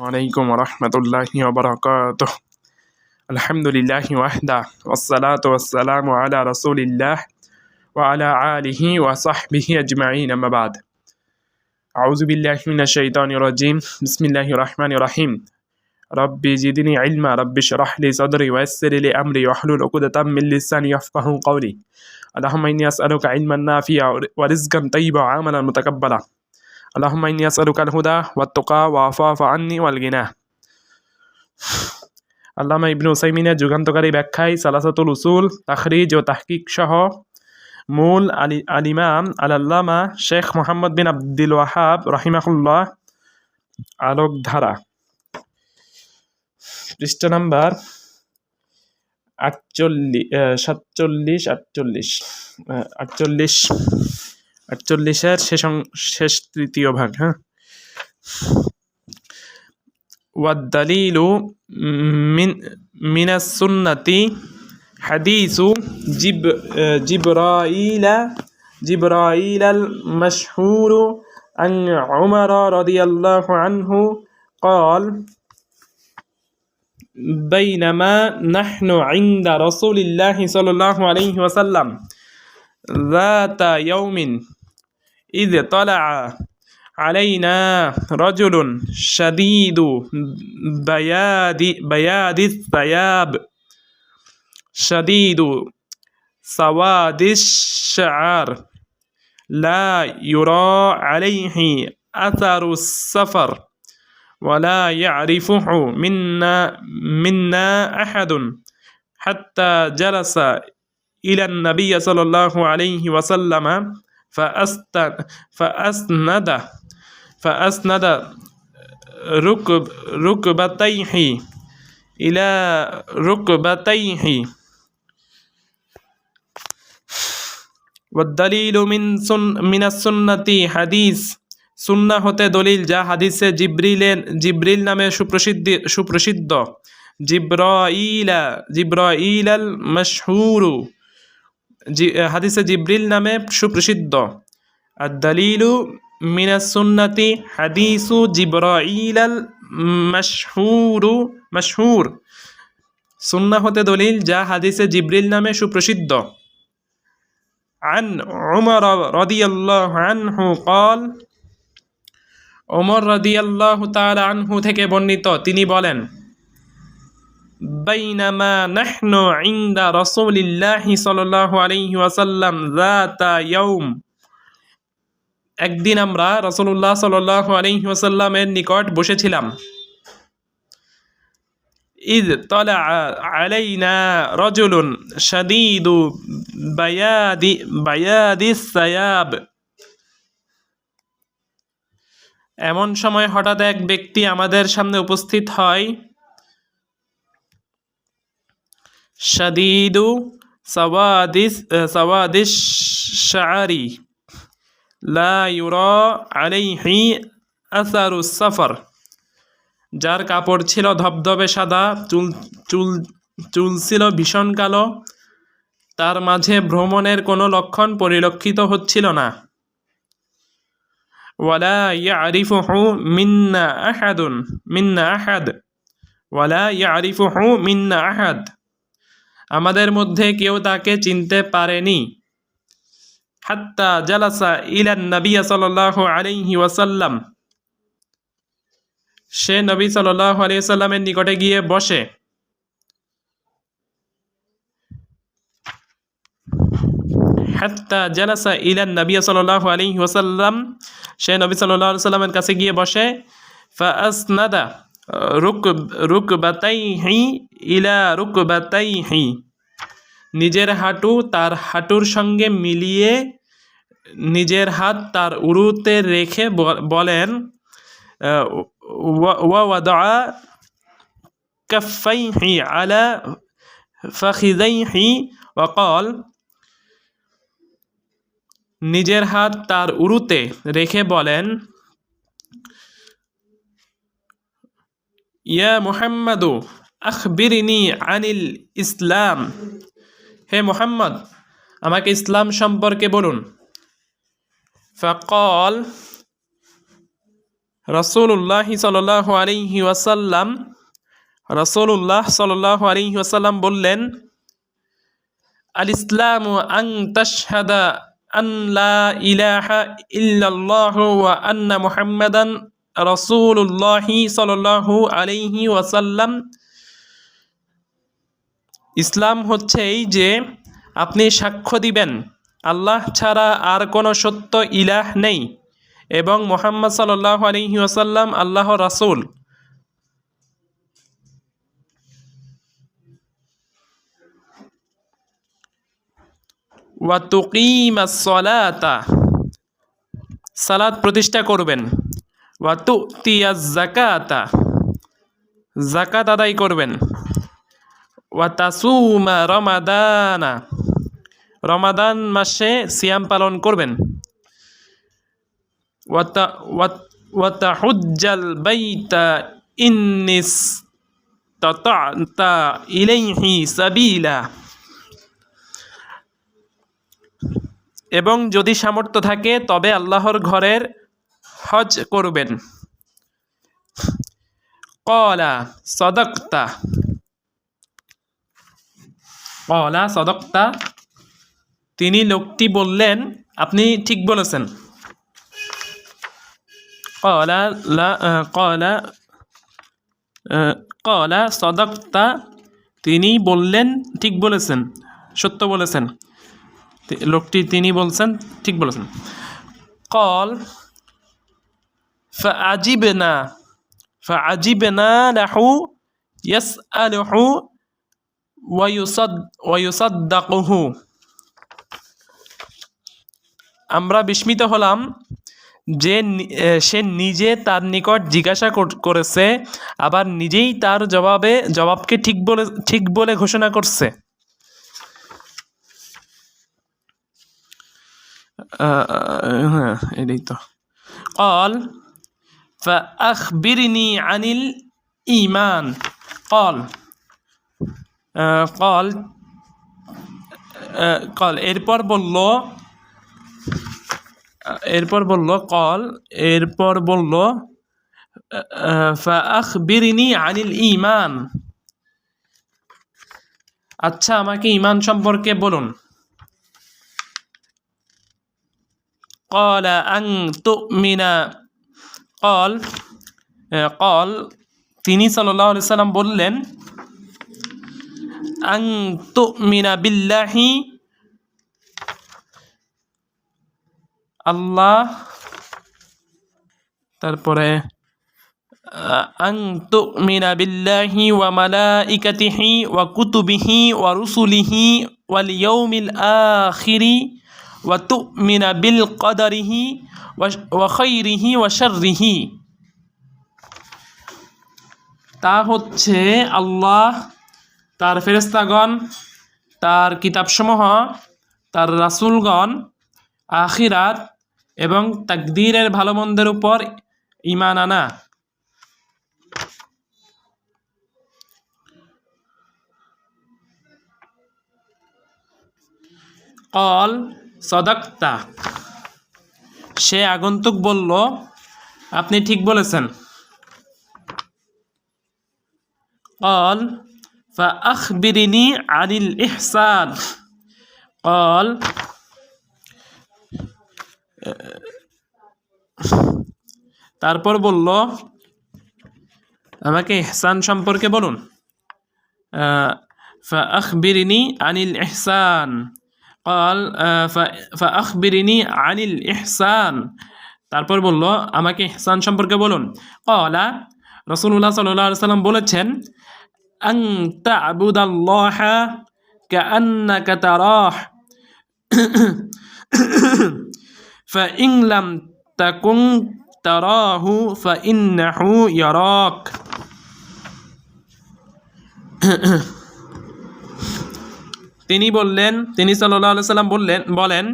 عليكم ورحمة الله وبركاته. الحمد لله وحده والصلاة والسلام على رسول الله وعلى آله وصحبه أجمعين أما بعد. أعوذ بالله من الشيطان الرجيم. بسم الله الرحمن الرحيم. ربي زدني علما ربي اشرح لي صدري ويسر لي أمري واحلل عقدة من لساني يفقهوا قولي. اللهم إني أسألك علما نافعا ورزقا طيبا وعملا متقبلا. اللهم إني أسألك الهدى والتقى وعفاف عني والغنى. আল্লামা ইবনে উসাইমিনের যুগান্তকারী ব্যাখ্যায় সালাসাতুল উসুল তাখরিজ ও তাহকিক সহ মূল আলিমাম আল্লামা শেখ মোহাম্মদ বিন আব্দুল ওয়াহাব রাহিমাহুল্লাহ আলোকধারা পৃষ্ঠা নাম্বার 48 শেষ তৃতীয় ভাগ। والدليل من السنة حديث جبرائيل المشهور عن عمر رضي الله عنه قال بينما نحن عند رسول الله صلى الله عليه وسلم ذات يوم إذ طلع علينا رجل شديد بياد الثياب شديد سواد الشعر لا يرى عليه أثر السفر ولا يعرفه منا أحد حتى جلس إلى النبي صلى الله عليه وسلم فأسند ركبتيه إلى ركبتيه. والدليل من السنة حديث সুন্নাহ হতে দলিল যা হাদিসে জিব্রিল নামে সুপ্রসিদ্ধ জিব্রাইল আল মাশহুর হাদিসে জিব্রিল নামে সুপ্রসিদ্ধ। আদ-দালিলু মিনাস সুন্নাতি হাদিসু জিব্রাইল আল মাশহুর সুন্নাহ হতে দলিল যা হাদিসে জিব্রিল নামে সুপ্রসিদ্ধ। আন উমর রাদিয়াল্লাহু আনহু قال ওমর রাদিয়াল্লাহু তাআলা আনহু থেকে বর্ণিত তিনি বলেন বাইনামা নাহনু ইনদা রাসূলিল্লাহি সাল্লাল্লাহু আলাইহি ওয়াসাল্লাম যাতা ইয়াউম একদিন আমরা রাসূলুল্লাহ সাল্লাল্লাহু আলাইহি ওয়াসাল্লামের নিকট বসেছিলাম। ইদ তালা আলাইনা রাজুলুন শাদীদু বায়াদিস সায়াব এমন সময় হঠাৎ এক ব্যক্তি আমাদের সামনে উপস্থিত হয়। শাদীদু সাওয়াদিস শাআরি লা ইউরা আলাইহি আসারুস সাফর যার কাপড় ছিল ধবধবে সাদা, চুল ছিল ভীষণ কালো, তার মাঝে ভ্রমণের কোনো লক্ষণ পরিলক্ষিত হচ্ছিল না। ওয়ালা ইয়ারিফুহু মিন্না আহাদ আমাদের মধ্যে কেউ তাকে চিনতে পারেনি। হাত্তা জালাসা ইলান নবী সাল্লাল্লাহু আলাইহি ওয়াসাল্লাম সে নবী সাল্লাল্লাহু আলাইহি ওয়াসাল্লামের নিকটে গিয়ে বসে। হাত্তা জালাসা ইলান নবী সাল্লাল্লাহু আলাইহি ওয়াসাল্লাম সে নবী সাল্লাল্লাহু আলাইহি ওয়াসাল্লামের কাছে গিয়ে বসে। ফাআসনাদা রুকবাতাইহি ইলা রুকবাতাইহি নিজের হাঁটু তার হাঁটুর সঙ্গে মিলিয়ে নিজের হাত তার উরুতে রেখে বলেন ওয়া ওয়াদা কাফাইহি আলা ফাখিযাইহি ওয়া ক্বাল নিজের হাত তার উরুতে রেখে বলেন ইয়া মুহাম্মাদু আখবিরনি আনিল ইসলাম হে মুহাম্মদ আমাকে ইসলাম সম্পর্কে বলুন। ফাকাল রাসূলুল্লাহ সাল্লাল্লাহু আলাইহি ওয়াসাল্লাম বললেন, আল ইসলামু আন তাশহাদা আন লা ইলাহা ইল্লাল্লাহু ওয়া আন্না মুহাম্মাদান রাসূলুল্লাহ সাল্লাল্লাহু আলাইহি ওয়াসাল্লাম। ইসলাম হচ্ছে এই যে আপনি সাক্ষ্য দিবেন আল্লাহ ছাড়া আর কোনো সত্য ইলাহ নেই এবং মুহাম্মদ সাল্লাল্লাহু আলাইহি ওয়াসাল্লাম আল্লাহর রাসূল। ওয়া তুকিমাস সালাতা, সালাত প্রতিষ্ঠা করবেন। ওয়া তুতিয়াজ যাকাতা, যাকাত আদায় করবেন। ওয়া তাসুমা রমাদানা, রমাদান মাসে সিয়াম পালন করবেন। ওয়া তাহুজ্জাল বাইতা ইন্নিস তাতা'তা ইলাইহি সাবিলা, এবং যদি সামর্থ্য থাকে তবে আল্লাহর ঘরের হজ করবেন। ক্বালা সাদাকতা, ক্বালা সাদাকতা, তিনি লোকটি বললেন আপনি ঠিক বলেছেন। ক্বালা সাদাকতা, তিনি বললেন ঠিক বলেছেন, সত্য বলেছেন। লোকটি তিনি বলছেন ঠিক বলেছেন। ক্বাল ফাআজিবনা লাহু ইয়াসআলুহু ওয়া ইউসাদ্দাকুহু, আমরা বিস্মিত হলাম যে সে নিজে তার নিকট জিজ্ঞাসা করেছে আবার নিজেই তার জবাবকে ঠিক বলে ঘোষণা করছে। এটাই তো। قال فأخبرني عن الإيمان। قال এরপর বলল فأخبرني عن الإيمان, আচ্ছা আমাকে ঈমান সম্পর্কে বলুন। قال أن تؤمن، قال তিনি সাল্লাল্লাহু আলাইহি সাল্লাম বললেন আন তুমিনা বিল্লাহি, আল্লাহ, তারপরে আন তুমিনা বিল্লাহি ওয়া মালাইকাতিহি ওয়া কুতুবিহি ওয়া রুসুলিহি ওয়াল ইয়াউমিল আখিরি ওয়া তুমিনা বিল কদরিহি ওয়া খাইরিহি ওয়া শাররিহি। তা হচ্ছে আল্লাহ, তার ফেরেশতাগণ, তার কিতাবসমূহ, তার রাসূলগণ, আখিরাত এবং তাকদীরের ভালো মন্দের উপর ঈমান আনা। ক্বাল সাদাকতা, সে আগন্তুক বলল আপনি ঠিক বলেছেন। قال فأخبرني عن الإحسان। قال তারপর বলল আমাকে ইহসান সম্পর্কে বলুন। فأخبرني عن الإحسان। قال فأخبرني عن الإحسان، তারপর বলল আমাকে ইহসান সম্পর্কে বলুন। ক্বালা, রাসূলুল্লাহ সাল্লাল্লাহু আলাইহি ওয়াসাল্লাম বলেছেন আন তা'বুদাল্লাহা কাআন্নাকা তারাহ ফাইন লাম তাকুন তারাহু ফাইন্নাহু ইয়ারাক। তিনি সাল্লাল্লাহু আলাইহি ওয়াসাল্লাম বলেন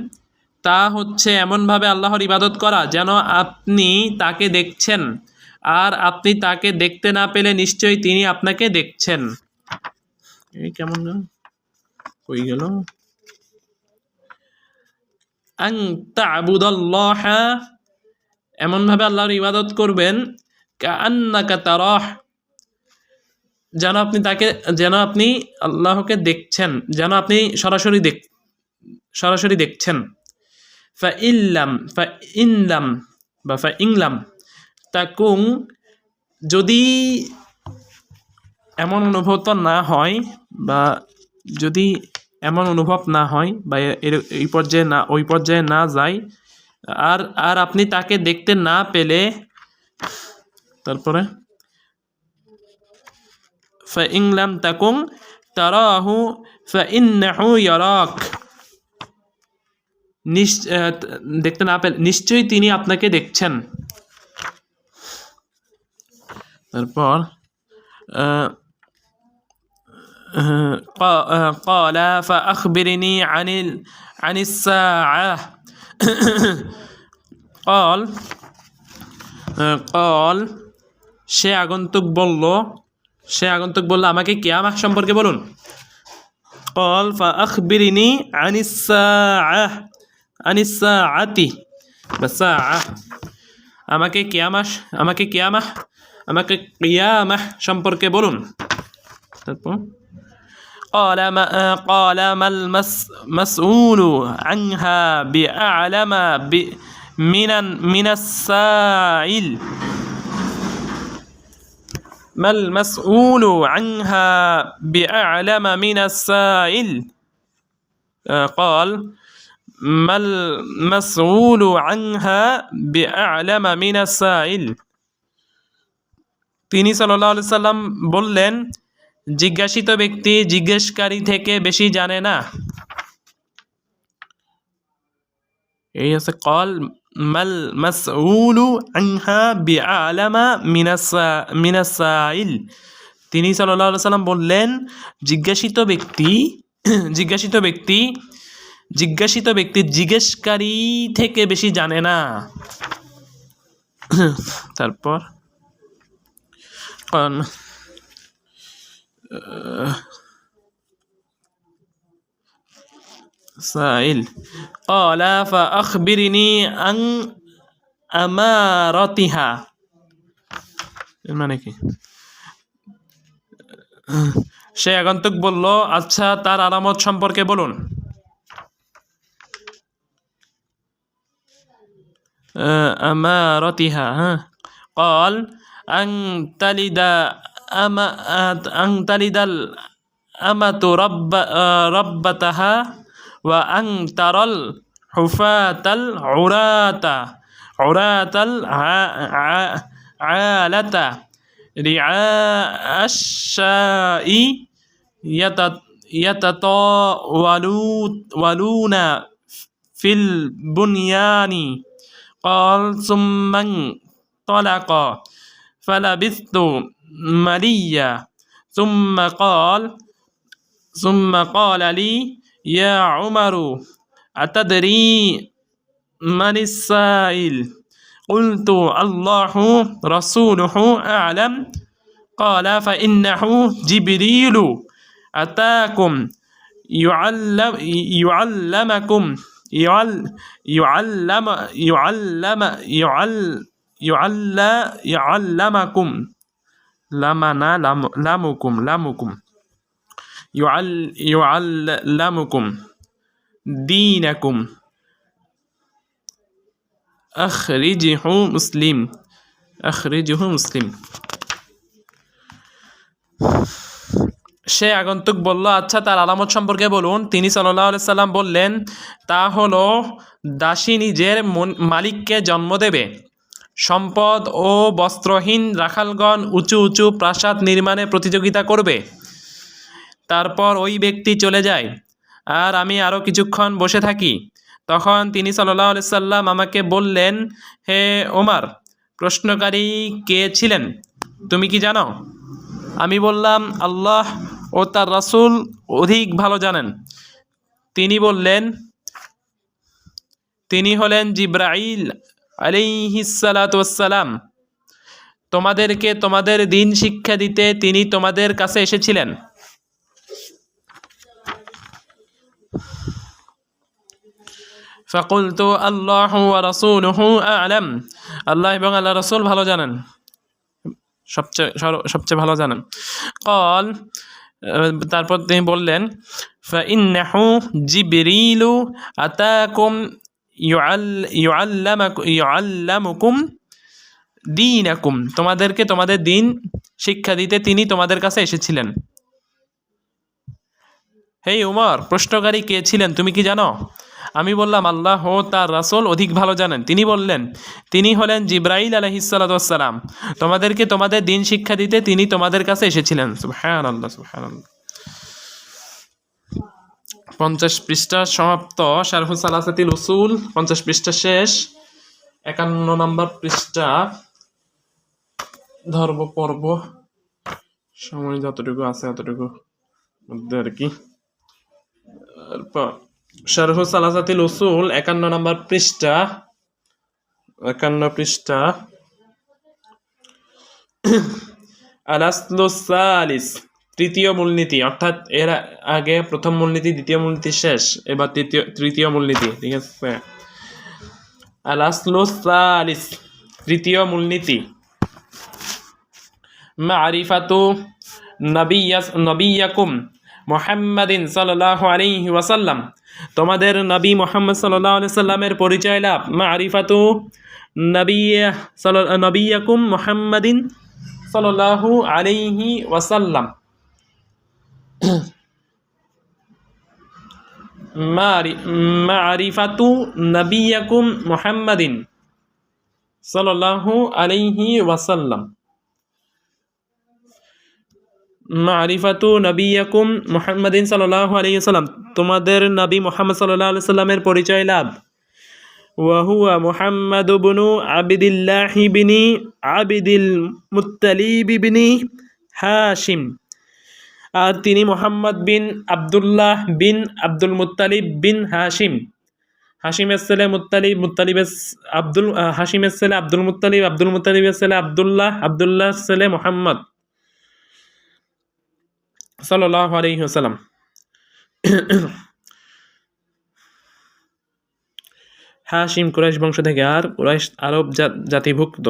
তা হচ্ছে এমনভাবে আল্লাহর ইবাদত করা যেন আপনি তাকে দেখছেন, আর আপনি তাকে দেখতে না পেলে নিশ্চয়ই তিনি আপনাকে দেখছেন। এই কেমন কই গেল? আন তা'বুদাল্লাহা, এমনভাবে আল্লাহর ইবাদত করবেন কাআন্নাকা তারাহ, যেন আপনি আল্লাহকে দেখছেন, যেন আপনি সরাসরি দেখছেন। ফাইনলাম তাকুং, যদি এমন অনুভব না হয় বা যদি এমন অনুভব না হয় বা এই পর্যায়ে না ওই পর্যায়ে না যায়, আর আপনি তাকে দেখতে না পেলে, তারপরে ফাইনলাম তাকুং তারাহু ফাইন্নাহু ইয়ারাক, দেখতে না পেলে নিশ্চয়ই তিনি আপনাকে দেখছেন। তারপর قال فأخبرني عن الساعة قال সে আগন্তুক বলল আমাকে কিয়ামত সম্পর্কে বলুন। قال فأخبرني عن الساعة আমাকে কিয়ামত সম্পর্কে বলুন। তারপর قال ما المسؤول عنها بأعلم من السائل ما المسؤول عنها بأعلم من السائل قال ما المسؤول عنها بأعلم من السائل। তিনি সাল্লাল্লাহু আলাইহি সাল্লাম বললেন, জিজ্ঞাসিত ব্যক্তি জিজ্ঞেসকারী থেকে বেশি জানে না। এই আছে কল মাল মাসউলু আনহা বিআলামা মিনাস সাইল। তিনি সাল্লাল্লাহু আলাইহি সাল্লাম বললেন, জিজ্ঞাসিত ব্যক্তি জিজ্ঞেসকারী থেকে বেশি জানে না। তারপর সাইল قال فأخبرني عن أمارتها, এর মানে কি? সে আগন্তুক বলল, আচ্ছা তার আলামত সম্পর্কে বলুন। أمارتها قال أن تلد الأمة ربتها وأن ترى الحفاة العراة العالة رعاء الشاء يتطاولون في البنيان. قال ثم انطلق فلبثت مليا ثم قال لي يا عمر أتدري من السائل؟ قلت الله رسوله أعلم. قال فإنه جبريل أتاكم يعلمكم يعلمكم دينكم. أخرجه مسلم. সে আগন্তুক বলল, আচ্ছা তার আলামত সম্পর্কে বলুন। তিনি সাল্লাল্লাহু আলাইহি সাল্লাম বললেন, তা হলো দাসী নিজের মালিককে জন্ম দেবে। সম্পদ ও বস্ত্রহীন রাখালগণ উঁচু উঁচু প্রাসাদ নির্মাণে প্রতিযোগিতা করবে। তারপর ওই ব্যক্তি চলে যায় আর আমি আরও কিছুক্ষণ বসে থাকি। তখন তিনি সাল্লাল্লাহু আলাইহি সাল্লাম আমাকে বললেন, হে ওমর, প্রশ্নকারী কে ছিলেন তুমি কি জানো? আমি বললাম, আল্লাহ ও তার রাসূল অধিক ভালো জানেন। তিনি বললেন, তিনি হলেন জিবরাইল আলাইহিস সালাতু ওয়াস সালাম। তোমাদেরকে তোমাদের দ্বীন শিক্ষা দিতে তিনি তোমাদের কাছে এসেছিলেন। ফাকুলতু আল্লাহু ওয়া রাসূলুহু আ'লাম, আল্লাহ এবং আল্লাহ রাসূল ভালো জানেন, সবচেয়ে ভালো জানেন। কল, তারপর তিনি বললেন, ফাইন্নাহু জিবরিলু আতাকুম ইউআল্লামুকুম দীনাকুম, তোমাদেরকে তোমাদের দিন শিক্ষা দিতে তিনি তোমাদের কাছে এসেছিলেন। হে উমর, প্রশ্নকারী কে ছিলেন তুমি কি জানো? আমি বললাম, আল্লাহ ও তার রাসূল অধিক ভালো জানেন। তিনি বললেন, তিনি হলেন জিবরাইল আলাইহিসসালাতু ওয়াসসালাম, তোমাদেরকে তোমাদের দিন শিক্ষা দিতে তিনি তোমাদের কাছে এসেছিলেন। সুবহানাল্লাহ, সুবহানাল্লাহ। 50 পৃষ্ঠা সমাপ্ত। শারহু সালাসাতিল উসুল 50 পৃষ্ঠা শেষ। 51 নম্বর পৃষ্ঠা ধর্ম পর্ব, সময় যতটুকু আছে এতটুকু মধ্যে আর কি। শারহু সালাসাতিল উসুল 51 নম্বর পৃষ্ঠা, 51 পৃষ্ঠা। আল-আসলুস সালিস, তৃতীয় মূলনীতি, অর্থাৎ এর আগে প্রথম মূলনীতি, দ্বিতীয় মূলনীতি শেষ, এবার তৃতীয় মূলনীতি। ঠিক আছে, আল-আসলুস সালিস, তৃতীয় মূলনীতি। মারিফাতু নবিয়াকুম মুহাম্মাদিন সাল্লাল্লাহু আলাইহি ওয়াসাল্লাম, তোমাদের নবী মুহাম্মদ সাল্লাল্লাহু আলাইহি সাল্লামের পরিচয় লাভ। মারিফাতু নবিয়াকুম মুহাম্মাদিন সাল্লাল্লাহু আলাইহি ওয়াসাল্লাম, মারিফাতু নবিয়াকুম মুহাম্মাদিন সাল্লাল্লাহু আলাইহি ওয়াসাল্লাম, মারিফাতু নবিয়াকুম মুহাম্মাদিন সাল্লাল্লাহু আলাইহি ওয়াসাল্লাম, তোমাদের নবী মুহাম্মদ সাল্লাল্লাহু আলাইহি সাল্লামের পরিচয় লাভ। ওয়া হুয়া মুহাম্মাদ ইবনু আবদিল্লাহ ইবনি আবদিল মুত্তালিব ইবনি হাশিম, আর তিনি মুহাম্মদ বিন আব্দুল্লাহ বিন আব্দুল মুত্তালিব বিন হাশিম। হাশিমের ছেলে মুত্তালিব, মুত্তালিবের হাশিমের ছেলে আব্দুল মুত্তালিব, আব্দুল মুত্তালিবের ছেলে আব্দুল্লাহ, আব্দুল্লাহর ছেলে মুহাম্মদ সাল্লাল্লাহু আলাইহি ওয়াসাল্লাম। হাশিম কুরাইশ বংশ থেকে, আর কুরাইশ আরব জাতিভুক্ত।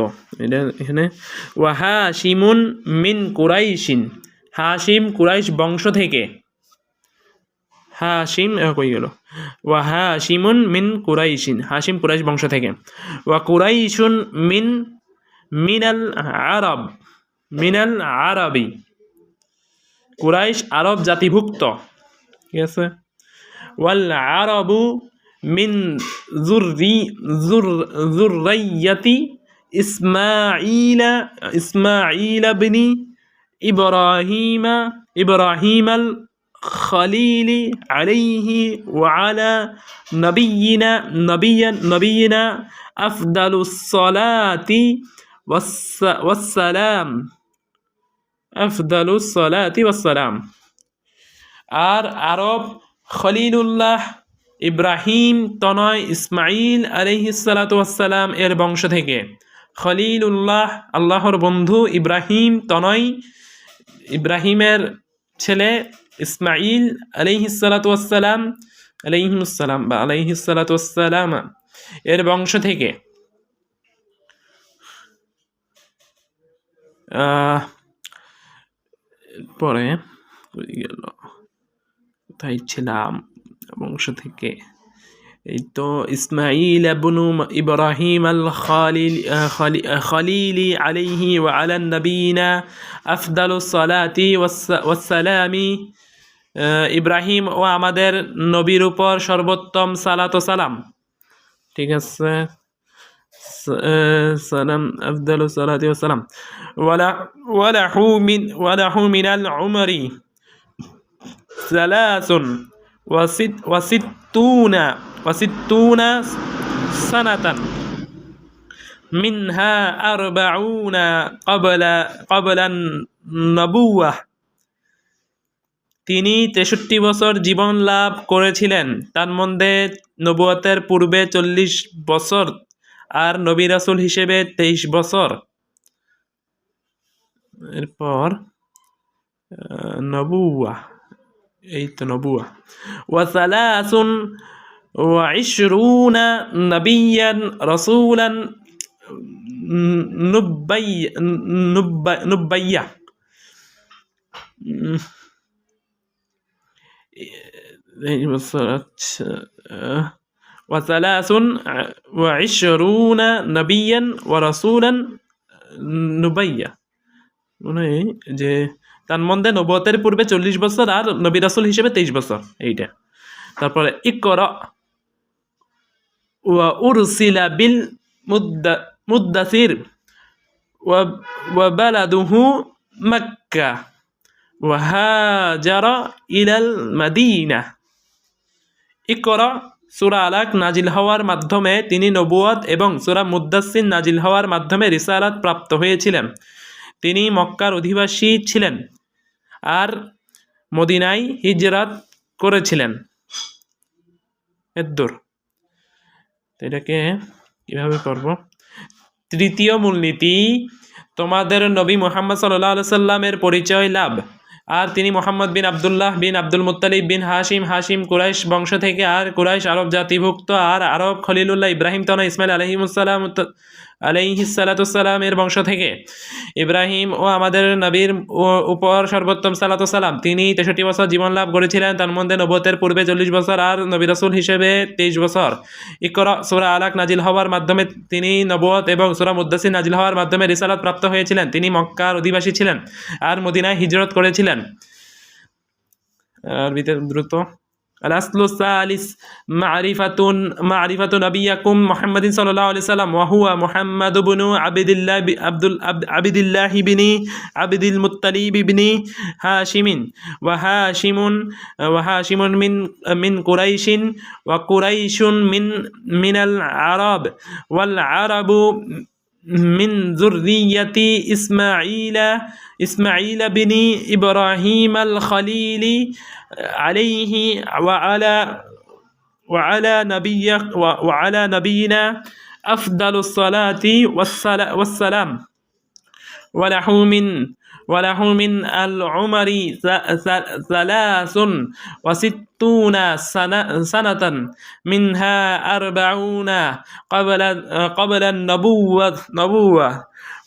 এখানে ওয়া হাশিমুন মিন কুরাইশিন, হাশিম কুরাইশ বংশ থেকে। হাশিম কই গেল? ওয়া হাশিমুন মিন কুরাইশিন, হাশিম কুরাইশ বংশ থেকে। ওয়া কুরাইশুন মিনাল আরব, মিনাল আরবি, কুরাইশ আরব জাতিভুক্ত। ঠিক আছে। ওয়াল আরবু মিন যুররিয়াতি ইসমাঈল ইবনি ইব্রাহিমাল খলিলি আলাইহি ওয়া আলা নবিয়িনা আফদালুস সালাতি ওয়াসসালাম, আফদালুস সালাতি ওয়াসসালাম। আর আরব খলিলুল্লাহ ইব্রাহিম তনয় ইসমাঈল আলাইহিস সালাতু ওয়াসসালাম এর বংশ থেকে। খলিলুল্লাহ আল্লাহর বন্ধু, ইব্রাহিম তনয় ইব্রাহিমের ছেলে ইসমাঈল আলাইহিস সালাতু ওয়াসসালাম, আলাইহিস সালাম বা আলাইহিস সালাতু ওয়াসসালাম এর বংশ থেকে। পরে গেল কোথায় ছিলাম, বংশ থেকে এই তো ইসমাঈল ইবনু ইব্রাহিম আল খলিলি আলাইহি ওয়া আলা নবিয়িনা আফদালুস সালাতি ওয়াসসালামি, ইব্রাহিম ও আমাদের নবীর উপর সর্বোত্তম সালাত ও সালাম। ঠিক আছে, সালাম, আফদালুস সালাতি ওয়াসসালাম। ওয়ালাহু মিনাল উমরি সালাসুন ওয়াসিত্তুনা সানাতান মিনহা আরবাউনা ক্বাবলান নবুওয়াহ, তিনি 63 বছর জীবন লাভ করেছিলেন, তার মধ্যে নবুয়তের পূর্বে 40 বছর আর নবী রাসূল হিসেবে 23 বছর। এরপর নবুওয়া, এই তো নবুওয়া। ওয়া সালাসুন وعشرون نبيا رسولا نبيا وثلاث وعشرون نبيا ورسولا نبيا মানে যে তার মধ্যে নবুয়তের পূর্বে 40 বছর আর নবী রাসূল হিসেবে 23 বছর এইটা। তারপরে ইকরা ওয়া উরসিলা বিল মুদ্দাসির ওয়া বালাদুহু মক্কা ওয়া হাজারা ইলাল মাদিনা। ইকরা সূরা আলাক নাজিল হওয়ার মাধ্যমে তিনি নবুয়ত এবং সূরা মুদ্দাসসির নাজিল হওয়ার মাধ্যমে রিসালাত প্রাপ্ত হয়েছিলেন। তিনি মক্কার অধিবাসী ছিলেন আর মদিনায় হিজরত করেছিলেন। এদ্দুর এটাকে কিভাবে করব? তৃতীয় মূলনীতি, তোমাদের নবী মুহাম্মদ সাল্লাল্লাহু আলাইহি সাল্লামের পরিচয় লাভ। আর তিনি মোহাম্মদ বিন আবদুল্লাহ বিন আব্দুল মুত্তালিব বিন হাশিম কুরাইশ বংশ থেকে, আর কুরাইশ আরব জাতিভুক্ত, আর আরব খলিলুল্লাহ ইব্রাহিম তনয় ইসমাইল আলাইহিসসালামের বংশ থেকে। ইব্রাহিম ও আমাদের নবীর উপর সর্বোত্তম সালাম। তিনি 63 বছর জীবন লাভ করেছিলেন, তার মধ্যে নবুয়তের পূর্বে 40 বছর আর নবী রাসূল হিসেবে 23 বছর। ইকরা সূরা আলাক নাজিল হওয়ার মাধ্যমে তিনি নবুয়ত এবং সূরা মুদ্দাসির নাজিল হওয়ার মাধ্যমে রিসালাত প্রাপ্ত হয়েছিলেন। তিনি মক্কার অধিবাসী ছিলেন আর মদিনায় হিজরত করেছিলেন। আরবিতে দ্রুত। الأصل الثالث معرفة نبيكم محمد صلى الله عليه وسلم وهو محمد بن عبد الله بن عبد المطلب بن هاشم وهاشم من قريش وقريش من العرب والعرب من ذرية إسماعيل بن إبراهيم الخليل عليه وعلى نبينا أفضل الصلاة والسلام وله من العمر 63 سنة منها 40 قبل النبوة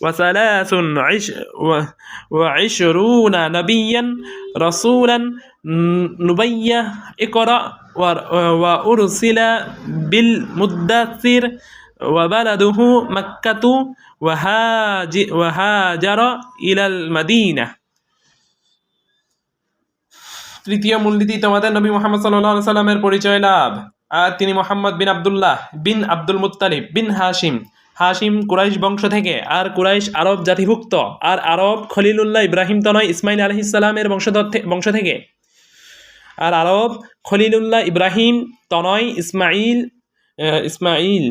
و23 نبيا رسولا نبيا. اقرأ وأرسل بالمدثر وبلده مكة وهاجر إلى المدينة. তৃতীয় মূলনীতি, তোমাদের নবী মুহাম্মদ সাল্লাল্লাহু আলাইহি সাল্লামের পরিচয় লাভ। আর তিনি মুহাম্মদ বিন আবদুল্লাহ বিন আব্দুল মুত্তালিব বিন হাশিম কুরাইশ বংশ থেকে, আর কুরাইশ আরব জাতিভুক্ত, আর আরব খলিলুল্লাহ ইব্রাহিম তনয় ইসমাইল আলাইহিস সালামের বংশ থেকে, আর আরব খলিলুল্লাহ ইব্রাহিম তনয় ইসমাইল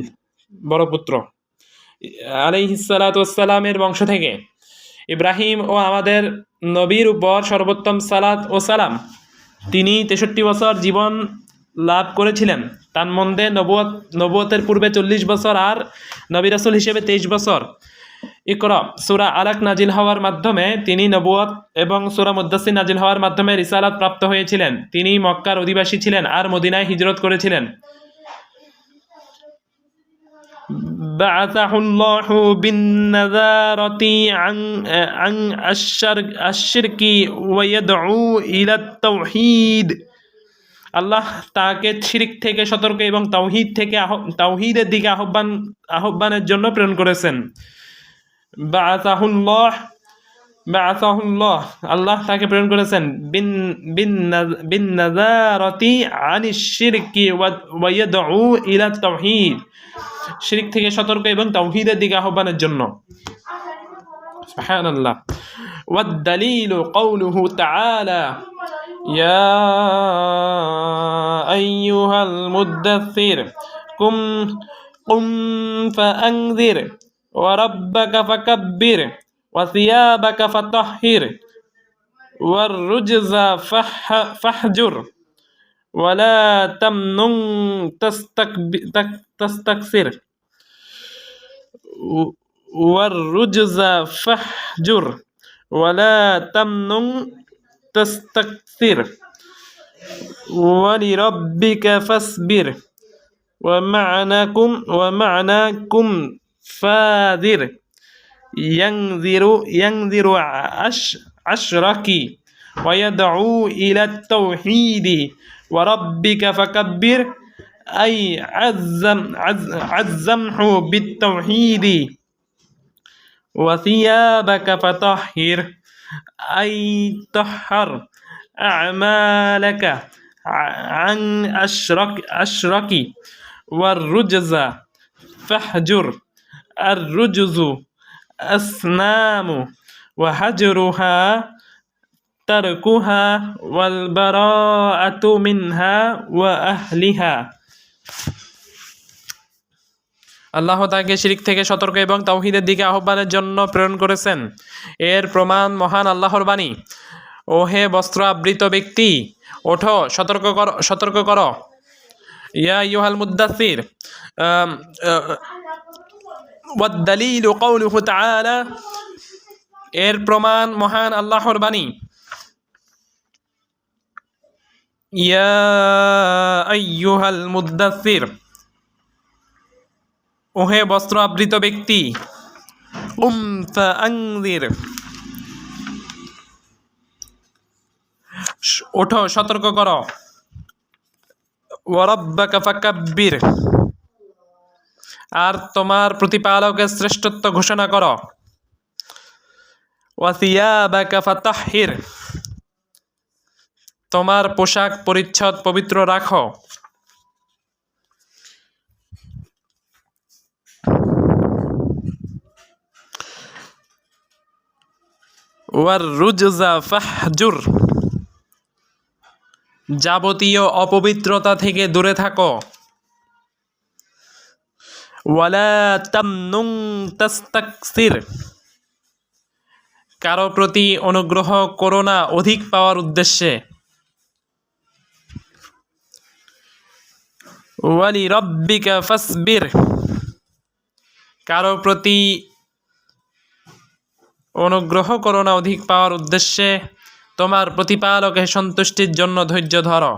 বড় পুত্র আলাইহিস সালামের বংশ থেকে। ইব্রাহিম ও আমাদের নবীর উপর সর্বোত্তম সালাত ও সালাম। তিনি 63 বছর জীবন লাভ করেছিলেন, তার মধ্যে নবুয়তের পূর্বে 40 বছর আর নবী রাসূল হিসেবে 23 বছর। ইকরা সূরা আলাক নাজিল হওয়ার মাধ্যমে তিনি নবুয়ত এবং সূরা মুদ্দাসির নাজিল হওয়ার মাধ্যমে রিসালাত প্রাপ্ত হয়েছিলেন। তিনি মক্কার অধিবাসী ছিলেন আর মদিনায় হিজরত করেছিলেন। بعثه الله بالنذارة عن الشرك ويدعو إلى التوحيد. আল্লাহ তাকে শিরক থেকে সতর্ক এবং তাওহীদের দিকে আহ্বানের জন্য প্রেরণ করেছেন। বাআসাহুল্লাহ আল্লাহ তাকে প্রেরণ করেছেন বিন নাযারাতি আনিশ শিরকি ওয়া ইয়াদউ ইলা তাওহীদ, শিরক থেকে সতর্ক এবং তাওহীদের দিকে আহ্বানের জন্য। সুবহানাল্লাহ। ওয়াদ দালিলু কওলুহু তাআলা ইয়া আইয়ুহাল মুদ্দাসসির কুম ফাআনযির ওয়া রাব্বাকা ফাকাব্বির ওয়া সিয়াবাকা ফাতাহহির ওয়ার রুজজা ফাহজুর ওয়ালা তামনুন তাস্তাকসির ওয়ার রুজজা ফাহজুর ওয়ালা তামনুন তাস্তাকসির ওয়ালিরাব্বিকা ফাসবির ومعناكم فاذر ينذر عشرك ويدعو إلى التوحيد وربك فكبر أي عزمه بالتوحيد وثيابك فطهر أي طهر أعمالك عن أشرك والرجز فاهجر الرجز أصنام وهجرها تركها والبراءة منها وأهلها আল্লাহ তাকে শিরক থেকে সতর্ক এবং তাওহীদের দিকে আহ্বানের জন্য প্রেরণ করেছেন। এর প্রমাণ মহান আল্লাহর বাণী। ও হে বস্ত্র আবৃত ব্যক্তি, ওঠো, সতর্ক করো। ইয়া আইয়ুহাল মুদ্দাসসির ওয়াদ-দালীলু কাওলুহু তাআলা, এর প্রমাণ মহান আল্লাহর বাণী। ইয়া আইয়ুহাল মুদ্দাসসির, ও হে বস্ত্র আবৃত ব্যক্তি, ফাআনযির, ওঠো, সতর্ক করো। ওয়া রাব্বাকা ফাকাব্বির, আর তোমার প্রতিপালকের শ্রেষ্ঠত্ব ঘোষণা করো। ওয়া সিয়াবাকা ফাতাহহির, তোমার পোশাক পরিচ্ছদ পবিত্র রাখো। ওয়ার রুজজা ফাহজুর, যাবতীয় অপবিত্রতা থেকে দূরে থাকো। ওয়ালা তামনুন তাস্তাকসির, কারো প্রতি অনুগ্রহ করো না অধিক পাওয়ার উদ্দেশ্যে। ওয়ালি রব্বিকা ফাসবির, কারো প্রতি অনুগ্রহ করো না অধিক পাওয়ার উদ্দেশ্যে, তোমার প্রতিপালকের সন্তুষ্টির জন্য ধৈর্য ধরো।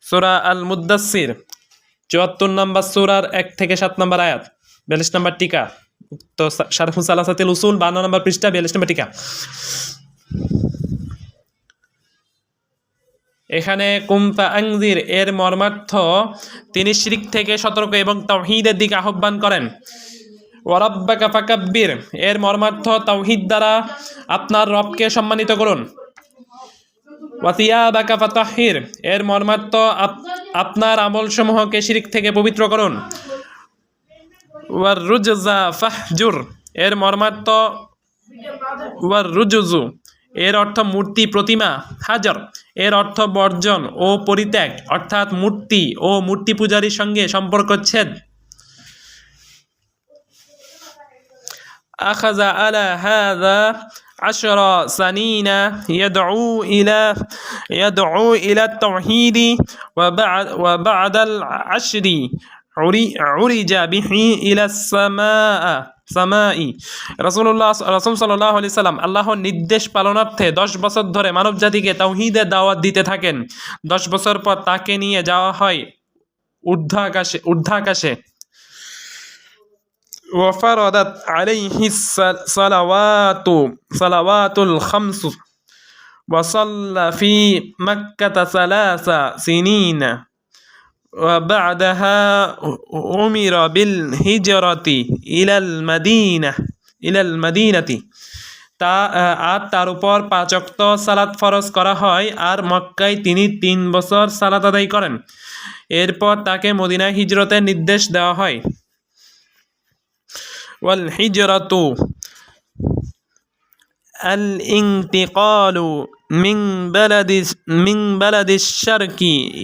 সূরা আল মুদ্দাসসির ৭৪ নম্বর সূরার ১ থেকে ৭ নম্বর আয়াত, ৪২ নম্বর টিকা। তো শারহু সালাসাতিল উসুল ৫২ নম্বর পৃষ্ঠা, ৪২ নম্বর টিকা। এখানে কুম ফাআনযির এর মর্মার্থ তিনি শিরক থেকে সতর্ক এবং তাওহীদের দিকে আহ্বান করেন। ওয়া রাব্বাকা ফাকাব্বির এর মর্মার্থ তাওহীদ দ্বারা আপনার রবকে সম্মানিত করুন। ওয়া সিয়াবাকা ফাতাহহির এর মর্মার্থ আপনার আমলসমূহকে শিরক থেকে পবিত্র করুন। ওয়ার রুজজা ফাহজুর এর মর্মার্থ ওয়ার রুজুজু এর অর্থ মূর্তি প্রতিমা, হাজর এর অর্থ বর্জন ও পরিত্যাগ, অর্থাৎ মূর্তি ও মূর্তি পূজারীর সঙ্গে সম্পর্কচ্ছেদ। আখাযা আলা হাযা 10 সানিনা ইয়াদউ ইলা আত-তাওহীদ ওয়া বা'দাল 10 উরিজা বিহি ইলা সামাই। রাসূল সাল্লাল্লাহু আলাইহি সাল্লাম আল্লাহর নির্দেশ পালনার্থে 10 বছর ধরে মানবজাতিকে তাওহীদের দাওয়াত দিতে থাকেন। 10 বছর পর তাকে নিয়ে যাওয়া হয় ঊর্ধ্বাকাশে। وفرضت عليه صلوات الخمس وصلى في مكة 3 سنين وبعدها أمر بالهجرة إلى المدينة আর তার উপর 5 ওয়াক্ত সালাত ফরজ করা হয়, আর মক্কায় তিনি 3 বছর সালাত আদায় করেন। এরপর তাকে মদিনায় হিজরতের নির্দেশ দেওয়া হয়। والهجرة الانتقال من بلد الشرك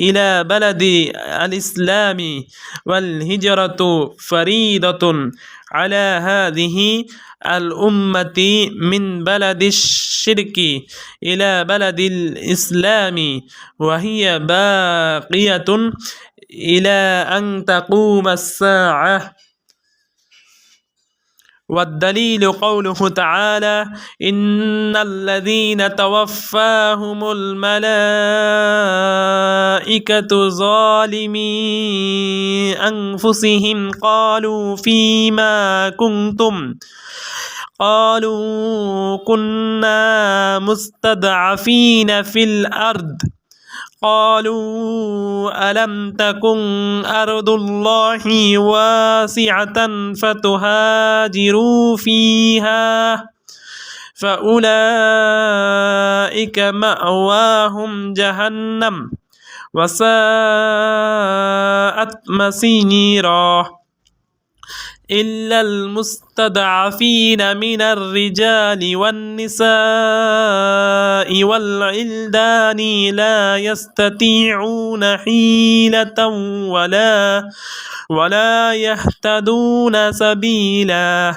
إلى بلد الإسلام والهجرة فريضة على هذه الأمة من بلد الشرك إلى بلد الإسلام وهي باقية إلى أن تقوم الساعة والدليل قوله تعالى إن الذين توفاهم الملائكة ظالمي أنفسهم قالوا فيما كنتم قالوا كنا مستضعفين في الأرض قالوا ألم تكن أرض الله واسعة فتهاجروا فيها فأولئك مأواهم جهنم وساءت مصيرا إلا المستضعفين من الرجال والنساء والولدان لا يستطيعون حيلة ولا يهتدون سبيلا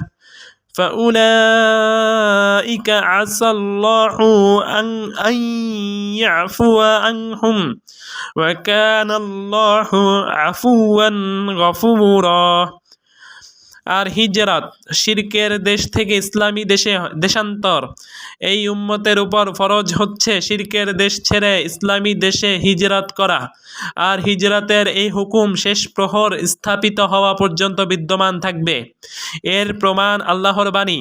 فأولئك عسى الله أن يعفو عنهم وكان الله عفوا غفورا। আর হিজরাত শিরকের দেশ থেকে ইসলামী দেশে দেশান্তর। এই উম্মতের উপর ফরজ হচ্ছে শিরকের দেশ ছেড়ে ইসলামী দেশে হিজরাত করা। আর হিজরাতের এই হুকুম শেষ প্রহর স্থাপিত হওয়া পর্যন্ত বিদ্যমান থাকবে। এর প্রমাণ আল্লাহর বাণী,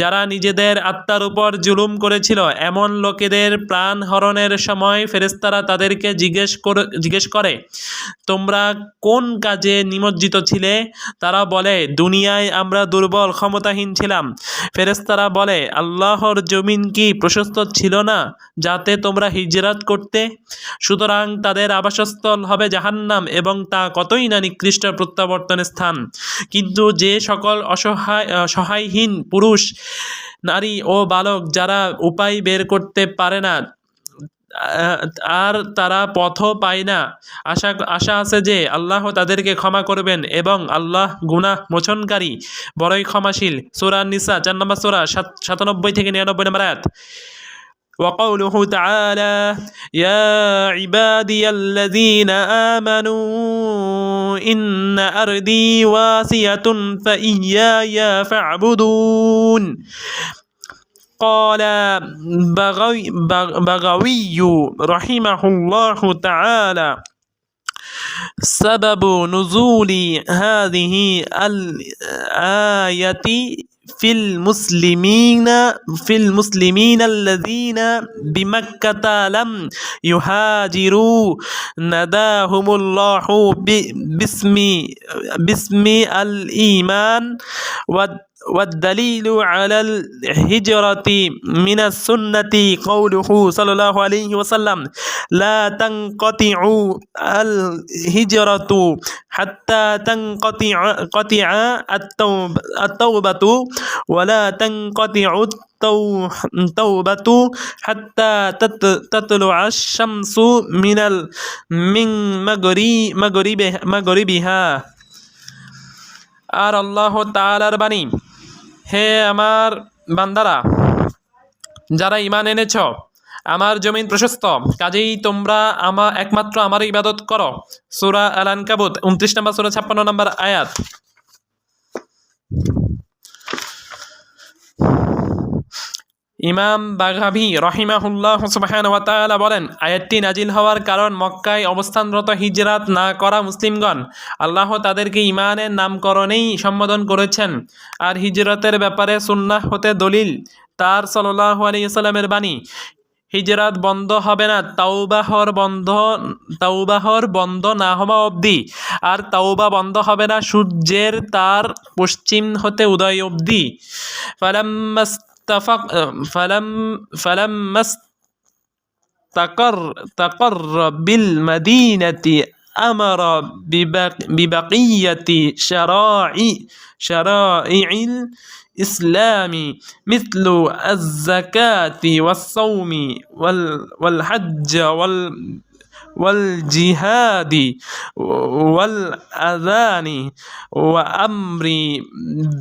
যারা নিজেদের আত্মার উপর জুলুম করেছিল এমন লোকেদের প্রাণ হরণের সময় ফেরেশতারা তাদেরকে জিজ্ঞেস করে, তোমরা কোন কাজে নিমজ্জিত ছিলে? তারা বলে, দুনিয়ায় আমরা দুর্বল ক্ষমতাহীন ছিলাম। ফেরেশতারা বলে, আল্লাহর জমিন কি প্রশস্ত ছিল না যাতে তোমরা হিজরাত করতে? সুতরাং তাদের আবাসস্থল হবে জাহান্নাম এবং তা কতই না নিকৃষ্ট প্রত্যাবর্তনের স্থান। কিন্তু যে সকল সহায়হীন পুরুষ, নারী ও বালক যারা উপায় বের করতে পারে না আর তারা পথও পায় না, আশা আছে যে আল্লাহ তাদেরকে ক্ষমা করবেন এবং আল্লাহ গুনাহ মোচনকারী, বড়ই ক্ষমাশীল। সূরা নিসা 4 নম্বর সূরা 97 থেকে 99 নম্বর আয়াত। وقوله تعالى يا عبادي الذين آمنوا إن أرضي واسعة فإياي فاعبدون قال بغوي رحمه الله تعالى سبب نزول هذه الآية في المسلمين الذين بمكة لم يهاجروا نداهم الله باسم الإيمان والدليل على الهجرة من السنة قوله صلى الله عليه وسلم لا تنقطع الهجرة حتى تنقطع التوبة ولا تنقطع التوبة حتى تطلع الشمس من مغربها। আর আল্লাহ তাআলার বাণী, হে আমার বান্দারা, যারা ঈমান এনেছ, আমার জমিন প্রশস্ত, কাজেই তোমরা একমাত্র আমার ইবাদত করো। সূরা আল আনকাবুত 29 নম্বর সূরা 56 নম্বর আয়াত। ইমাম বাগাভী রহিমাহুল্লাহ সুবহানাহু ওয়া তাআলা বলেন, আয়াতটি নাজিল হওয়ার কারণ মক্কায় অবস্থানরত হিজরাত না করা মুসলিমগণ আল্লাহ তাদেরকে ঈমানের নামকরণেই সম্বোধন করেছেন। আর হিজরতের ব্যাপারে সুন্নাহ হতে দলিল তার সাল্লাল্লাহু আলাইহি ওয়াসাল্লামের বাণী, হিজরাত বন্ধ হবে না তাওবাহর বন্ধ না হওয়া অবধি, আর তাওবা বন্ধ হবে না সূর্যের তার পশ্চিম হতে উদয় অবধি। فلما استقر بالمدينة أمر ببقية شرائع الإسلام مثل الزكاة والصوم والحج والجهاد والأذان وأمر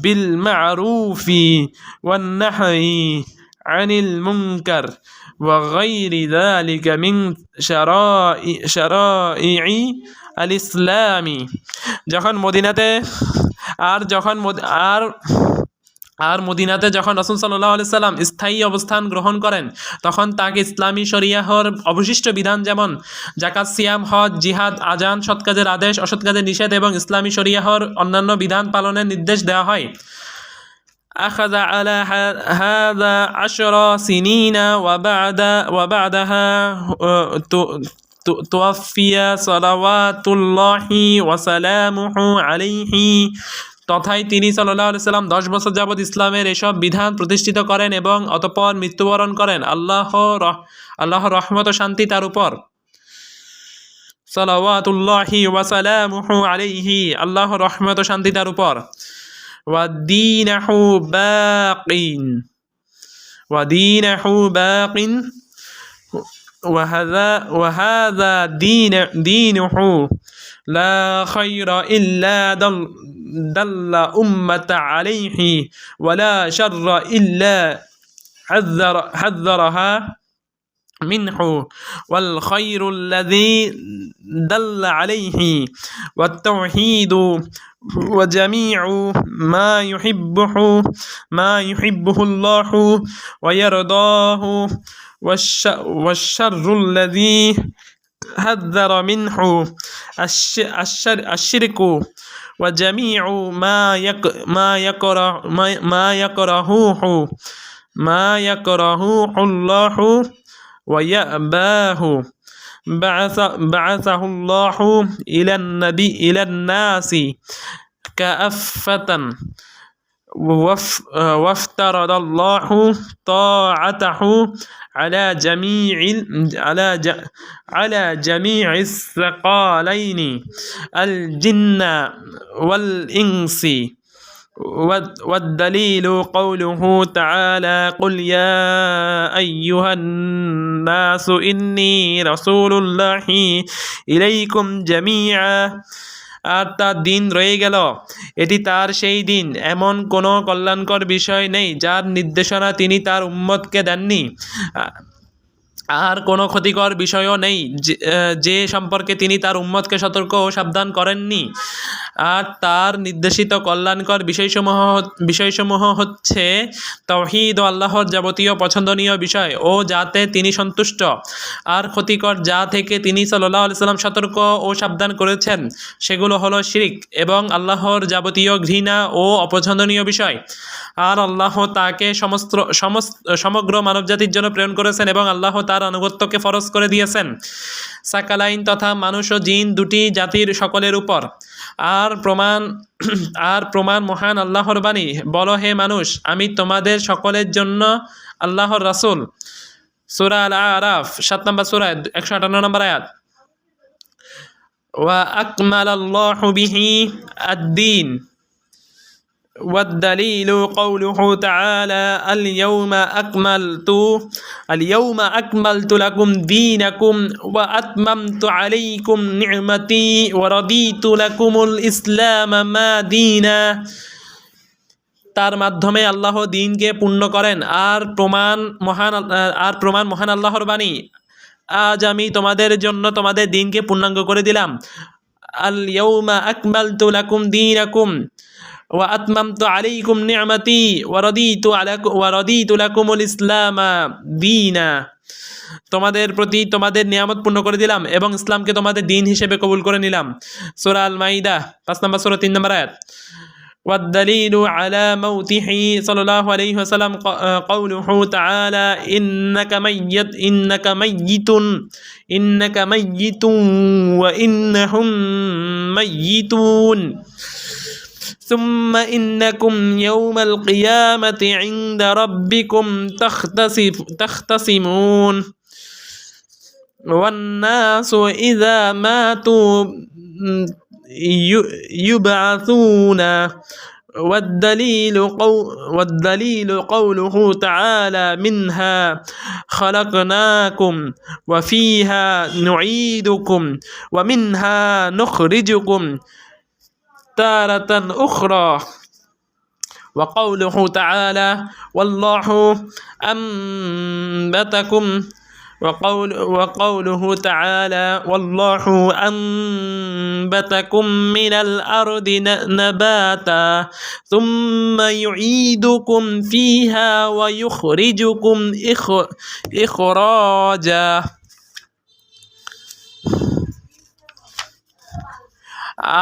بالمعروف والنهي عن المنكر وغير ذلك من شرائع الإسلام। যখন মদিনাতে আর মদিনাতে যখন রাসূল সাল্লাল্লাহু আলাইহি সাল্লাম স্থায়ী অবস্থান গ্রহণ করেন তখন তাকে ইসলামী শরিয়াহর অবশিষ্ট বিধান যেমন জাকাত, সিয়াম, হজ, জিহাদ, আজান, সৎ কাজের আদেশ, অসৎ কাজের নিষেধ এবং ইসলামী শরিয়াহর অন্যান্য বিধান পালনের নির্দেশ দেওয়া হয়। أخذ على هذا 10 سنين وبعدها توفي صلوات الله وسلامه عليه। তথায় তিনি সাল্লাল্লাহু আলাইহি সাল্লাম 10 বছর যাবৎ ইসলামের এসব বিধান প্রতিষ্ঠিত করেন এবং অতঃপর মৃত্যুবরণ করেন। আল্লাহর রহমত ও শান্তি তার উপর। সালাওয়াতুল্লাহি ওয়া সালামুহু আলাইহি, আল্লাহর রহমত ও শান্তি তার উপর। ওয়াদীনুহু বাকিন وهذا دينه لا خير إلا دل أمة عليه ولا شر إلا حذرها منه والخير الذي دل عليه والتوحيد وجميع ما يحبه الله ويرضاه والشر الذي حذر منه الشرك وجميع ما يكرهه الله ويأباه. بعثه الله إلى الناس كافة وافترض الله طاعته على جميع الثقلين الجن والإنس. والدليل قوله تعالى قل يا أيها الناس إني رسول الله إليكم جميعا। আর তার দিন রয়ে গেল, এটি তার সেই দিন, এমন কোনো কল্যাণকর বিষয় নেই যার নির্দেশনা তিনি তার উম্মতকে দেননি, আর কোনো ক্ষতিকর বিষয়ও নেই যে সম্পর্কে তিনি তার উম্মতকে সতর্ক ও সাবধান করেননি। আর তার নির্দেশিত কল্যাণকর বিষয়সমূহ হচ্ছে তাওহীদ ও আল্লাহর যাবতীয় পছন্দনীয় বিষয় ও যাতে তিনি সন্তুষ্ট, আর ক্ষতিকর যা থেকে তিনি সাল্লাল্লাহু আলাইহি সাল্লাম সতর্ক ও সাবধান করেছেন সেগুলো হলো শিরক এবং আল্লাহর যাবতীয় ঘৃণা ও অপছন্দনীয় বিষয়। আর আল্লাহ তাকে সমগ্র মানবজাতির জন্য প্রেরণ করেছেন এবং আল্লাহ তার আনুগত্যকে ফরজ করে দিয়েছেন সাকালাইন তথা মানুষ ও জিন দুটি জাতির সকলের উপর। আর প্রমাণ মহান আল্লাহর বাণী, বলো হে মানুষ, আমি তোমাদের সকলের জন্য আল্লাহর রাসূল। সূরা আল-আরাফ 7 নম্বর সূরা 158 নম্বর আয়াত। ওয়া আকমালাল্লাহু বিহি আদ-দীন। والدليل قوله تعالى اليوم أكملت لكم دينكم وأتممت عليكم نعمتي ورضيت لكم الإسلام دينا। তার মাধ্যমে আল্লাহ দ্বীনকে পূর্ণ করেন। আর প্রমাণ মহান আল্লাহর বাণী, আজ আমি তোমাদের জন্য তোমাদের দ্বীনকে পূর্ণাঙ্গ করে দিলাম। আল-ইয়াউমা আকমালতু লাকুম দীনাকুম ওয়া আতমামতু আলাইকুম নি'মাতি ওয়া রাদিতু লাকুমুল ইসলাম দীনা। তোমাদের প্রতি তোমাদের নিয়ামত পূর্ণ করে দিলাম এবং ইসলামকে তোমাদের দ্বীন হিসেবে কবুল করে নিলাম। সূরা আল-মাইদা 5 নম্বর সূরা 3 নম্বর আয়াত। والدليل على موته صلى الله عليه وسلم قوله تعالى إنك ميت وإنهم ميتون ثم إنكم يوم القيامة عند ربكم تختصمون والناس إذا ماتوا يبعثون. والدليل قوله تعالى منها خلقناكم وفيها نعيدكم ومنها نخرجكم تارة أخرى. وقوله تعالى والله أنبتكم وقوله تعالى والله أنبتكم من الأرض نباتا ثم يعيدكم فيها ويخرجكم إخراجا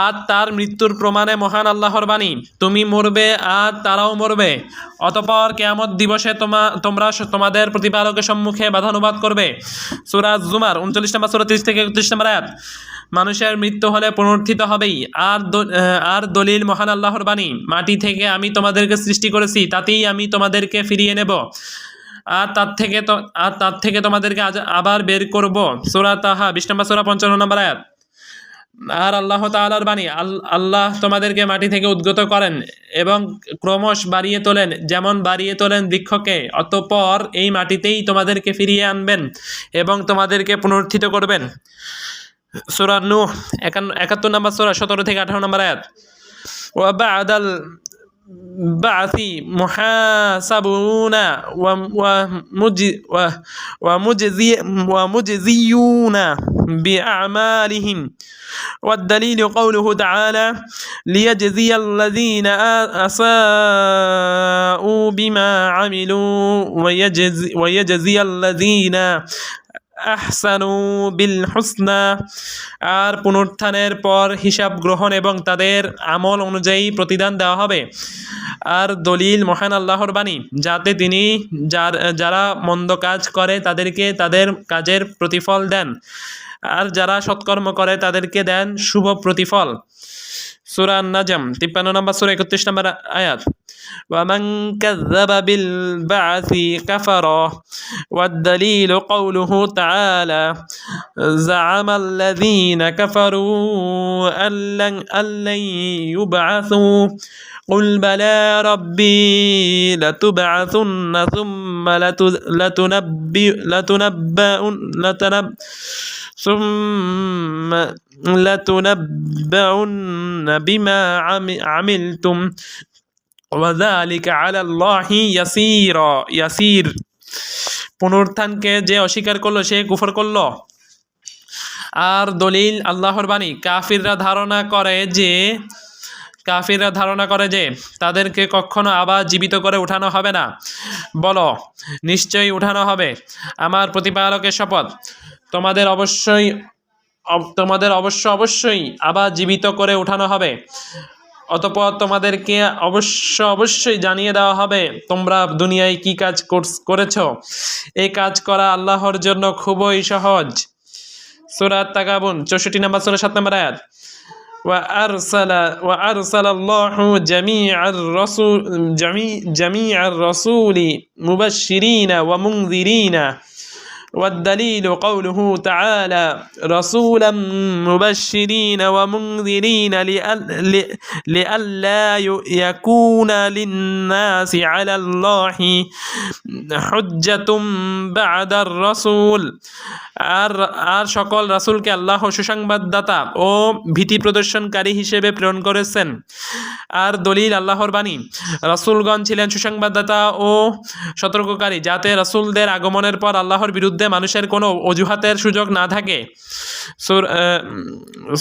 আর তার মৃত্যুর প্রমাণে মহান আল্লাহর বাণী তুমি মরবে আর তারাও মরবে অতঃপর কিয়ামত দিবসে তোমরা তোমাদের প্রতিপালকের সম্মুখে বাধানুবাদ করবে সূরা জুমার 39 নম্বর সূরা 30 থেকে 31 নম্বর আয়াত মানুষের মৃত্যু হলে পুনরুত্থিত হবেই আর দলিল মহান আল্লাহর বাণী মাটি থেকে আমি তোমাদেরকে সৃষ্টি করেছি তাতেই আমি তোমাদেরকে ফিরিয়ে নেব আর তার থেকে তোমাদেরকে আবার বের করব সূরা তাহা 20 নম্বর সূরা 55 নম্বর আয়াত আর আল্লাহ তাআলার বাণী আল্লাহ তোমাদেরকে মাটি থেকে উদ্গত করেন এবং ক্রমশ বাড়িয়ে তোলেন যেমন বাড়িয়ে তোলেন বৃক্ষকে অতঃপর এই মাটিতেই তোমাদেরকে ফিরিয়ে আনবেন এবং তোমাদেরকে পুনরুত্থিত করবেন সূরা নূহ 71 নম্বর সূরা 17 থেকে 18 নম্বর আয়াত ওয়া বা'দাল বা'সি মুহাসাবুনা ওয়া মুজজিয়ুনা বিআমালিহিম والدليل قوله تعالى ليجزي الذين أساءوا بما عملوا ويجزي الذين আহসানু বিল হুসনা আর পুনরুত্থানের পর হিসাব গ্রহণ এবং তাদের আমল অনুযায়ী প্রতিদান দেওয়া হবে আর দলিল মহান আল্লাহর বাণী যাতে তিনি যারা মন্দ কাজ করে তাদেরকে তাদের কাজের প্রতিফল দেন আর যারা সৎকর্ম করে তাদেরকে দেন শুভ প্রতিফল সূরা আন-নাজম 53 নম্বর সূরা 31 নম্বর আয়াত ومن كذب بالبعث كفر والدليل قوله تعالى زعم الذين كفروا أن لن يبعثوا قل بلى ربي لتبعثن ثم لتنبؤن بما عملتم وذلك على الله يسير পুনরুত্থানকে যে অস্বীকার করলো সে কুফর করলো আর দলিল আল্লাহর বাণী কাফিররা ধারণা করে যে তাদেরকে কখনো আবার জীবিত করে উঠানো হবে না বলো নিশ্চয়ই উঠানো হবে আমার প্রতিপালকের শপথ তোমাদের অবশ্যই আবার জীবিত করে উঠানো হবে অতঃপর তোমাদেরকে অবশ্যই জানিয়ে দেওয়া হবে তোমরা দুনিয়ায় কি কাজ করেছো এই কাজ করা আল্লাহর জন্য খুবই সহজ সূরা তাগাবুন 64 নম্বর সূরা 7 নম্বর আয়াত وأرسل الله جميع الرسول مبشرين ومنذرين والدليل قوله تعالى رسولا مبشرين ومنذرين لئلا يكون للناس على الله حجة بعد الرسول আর সকল রাসূলকে আল্লাহ সুসংবাদদাতা ও ভীতি প্রদর্শনকারী হিসেবে প্রেরণ করেছেন আর দলিল আল্লাহর বাণী রাসূলগণ ছিলেন সুসংবাদদাতা ও সতর্ককারী যাতে রাসূলদের আগমনের পর আল্লাহর বিরুদ্ধে মানুষের কোনো অজুহাতের সুযোগ না থাকে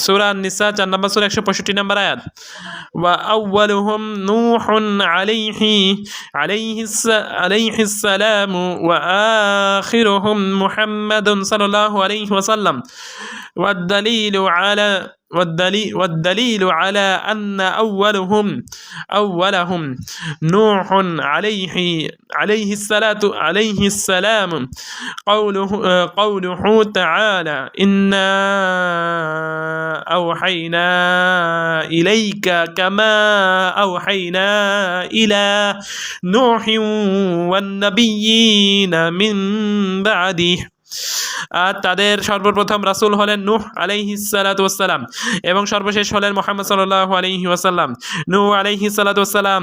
সূরা আন-নিসা 4 নম্বর সূরা 165 নম্বর আয়াত ওয়া আউয়ালুহুম নূহুন আলাইহিস সালাম ওয়া আখিরুহুম মুহাম্মাদুন সাল্লাল্লাহু আলাইহি ওয়াসাল্লাম والدليل على أن أولهم نوح عليه السلام قوله تعالى إنا أوحينا إليك كما أوحينا إلى نوح والنبيين من بعده আর তাদের সর্বপ্রথম রাসূল হলেন নূহ আলাইহিস সালাতু ওয়াস সালাম এবং সর্বশেষ হলেন মুহাম্মদ সাল্লাল্লাহু আলাইহি ওয়াসাল্লাম নূহ আলাইহিস সালাতু ওয়াস সালাম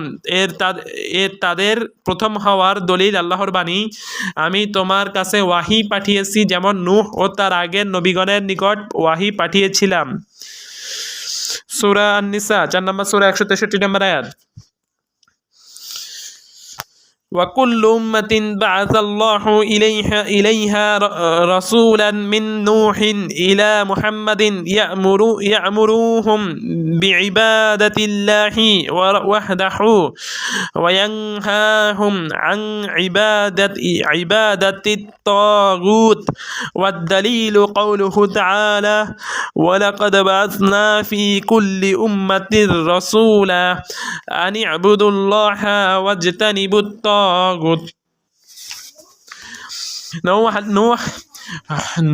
তাদের প্রথম হওয়ার দলিল আল্লাহর বাণী আমি তোমার কাছে ওয়াহি পাঠিয়েছি যেমন নূহ ও তার আগের নবীগণের নিকট ওয়াহি পাঠিয়েছিলাম সূরা আন-নিসা 4 নম্বর সূরা 163 নম্বর আয়াত وكل أمة بعث الله إليها رسولا من نوح إلى محمد يأمرهم بعبادة الله وحده وينهاهم عن عبادة الطاغوت والدليل قوله تعالى ولقد بعثنا في كل أمة رسولا أن اعبدوا الله واجتنبوا الطاغوت।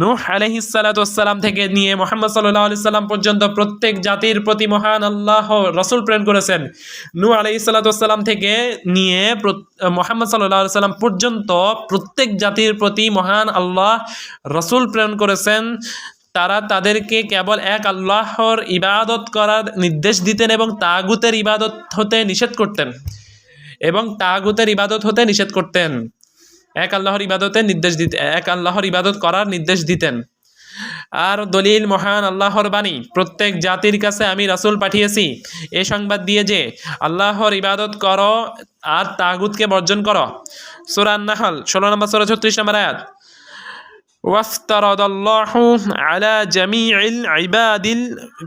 নূহ আলাইহিস সালাতু ওয়াসসালাম থেকে নিয়ে মুহাম্মদ সাল্লাল্লাহু আলাইহি সাল্লাম পর্যন্ত প্রত্যেক জাতির প্রতি মহান আল্লাহ রাসূল প্রেরণ করেছেন। নূহ আলাইহিস সালাতু ওয়াসসালাম থেকে নিয়ে মুহাম্মদ সাল্লাল্লাহু আলাইহি সাল্লাম পর্যন্ত প্রত্যেক জাতির প্রতি মহান আল্লাহ রাসূল প্রেরণ করেছেন। তারা তাদেরকে কেবল এক আল্লাহর ইবাদত করার নির্দেশ দিতেন এবং তাগুতের ইবাদত হতে নিষেধ করতেন। এক আল্লাহর ইবাদত করার নির্দেশ দিতেন। আর দলিল মহান আল্লাহর বাণী, প্রত্যেক জাতির কাছে আমি রাসূল পাঠিয়েছি এই সংবাদ দিয়ে যে আল্লাহর ইবাদত করো আর তাগুতকে বর্জন করো। সূরা আন-নাহল 16 নম্বর সূরা 36 নম্বর আয়াত। ওয়াফতারাদাল্লাহু আলা জামিইল ইবাদিল